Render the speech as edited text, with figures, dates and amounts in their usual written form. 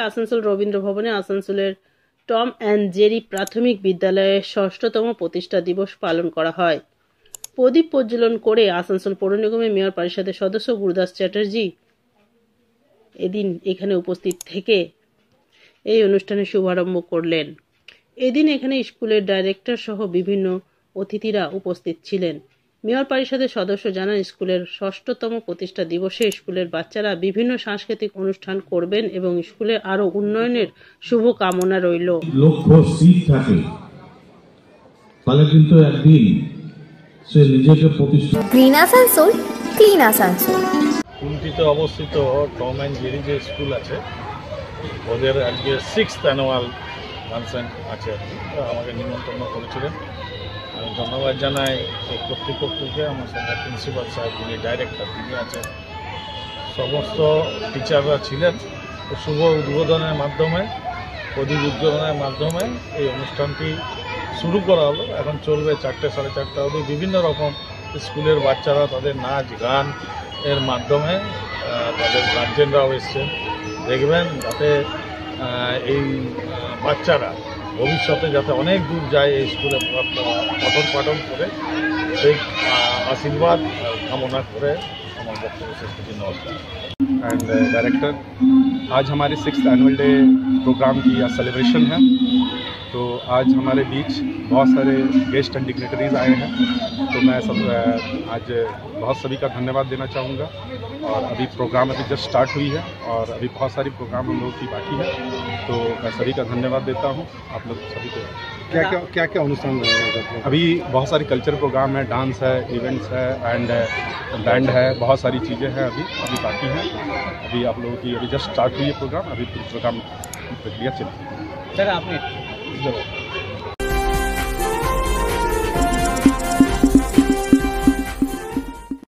আসানসোল রবীন্দ্র ভবনে আসানসোলের Tom and Jerry প্রাথমিক বিদ্যালয়ের ৬ষ্ঠতম প্রতিষ্ঠা দিবস পালন করা হয়। প্রদীপ প্রজ্বলন করে আসানসোল পৌর নিগমের মেয়র পরিষদের সদস্য গুরুদাস চ্যাটার্জি এদিন এখানে উপস্থিত থেকে এই অনুষ্ঠানের শুভারম্ভ করলেন। এদিন এখানে স্কুলের ডাইরেক্টর সহ বিভিন্ন অতিথিরা উপস্থিত ছিলেন। মেয়র পরিষদের সদস্য জানান, স্কুলের ৬ষ্ঠতম প্রতিষ্ঠা দিবসে স্কুলের বাচ্চারা বিভিন্ন সাংস্কৃতিক অনুষ্ঠান করবেন এবং স্কুলের আরো উন্নয়নের শুভ কামনা রইল। লক্ষ্য স্থির থাকে তাহলে কিন্তু একদিন সে নিজেকে প্রতিষ্ঠা। Green Asansol, clean Asansol. কুন্তিতে অবস্থিত টম অ্যান্ড জেরি যে স্কুল আছে, ওদের আজকে 6th অ্যানুয়াল ফাংশন আছে। আমাকে নিমন্ত্রণ করেছিলেন। আমি ধন্যবাদ জানাই এই কর্তৃপক্ষকে, আমার সঙ্গে প্রিন্সিপাল সাহেব, যিনি ডাইরেক্টর তিনি আছেন, সমস্ত টিচাররা ছিলেন। শুভ উদ্বোধনের মাধ্যমে, প্রদীপ উদ্বোধনের মাধ্যমে এই অনুষ্ঠানটি শুরু করা হলো। এখন চলবে 4টে সাড়ে 4টা অবধি। বিভিন্ন রকম স্কুলের বাচ্চারা তাদের নাচ গান এর মাধ্যমে তাদের গার্জেনরাও এসছেন। দেখবেন যাতে এই বাচ্চারা ভবিষ্যতে যাতে অনেক দূর যায় এই স্কুলে পঠন পাঠন করে, সেই আশীর্বাদ কামনা করে আমার বক্তব্য শেষ করছি। নমস্কার। एंड डायरेक्टर, आज हमारे 6th एनुअल डे प्रोग्राम की आज सेलिब्रेशन है। तो आज हमारे बीच बहुत सारे गेस्ट एंड डिग्नेटरीज आए हैं। तो मैं आज बहुत सभी का धन्यवाद देना चाहूँगा। और अभी प्रोग्राम अभी जस्ट स्टार्ट हुई है और अभी बहुत सारी प्रोग्राम हम लोगों की बाकी है। तो मैं सभी का धन्यवाद देता हूँ। आप लोग सभी को क्या क्या अनुष्ठान रहेगा? अभी बहुत सारी कल्चर प्रोग्राम है, डांस है, इवेंट्स है एंड बैंड है, बहुत सारी चीज़ें हैं अभी बाकी हैं। अभी आप लोगों की अभी जस्ट स्टार्ट हुई है प्रोग्राम। अभी प्रोग्राम प्रक्रिया चल रही है। सर आपने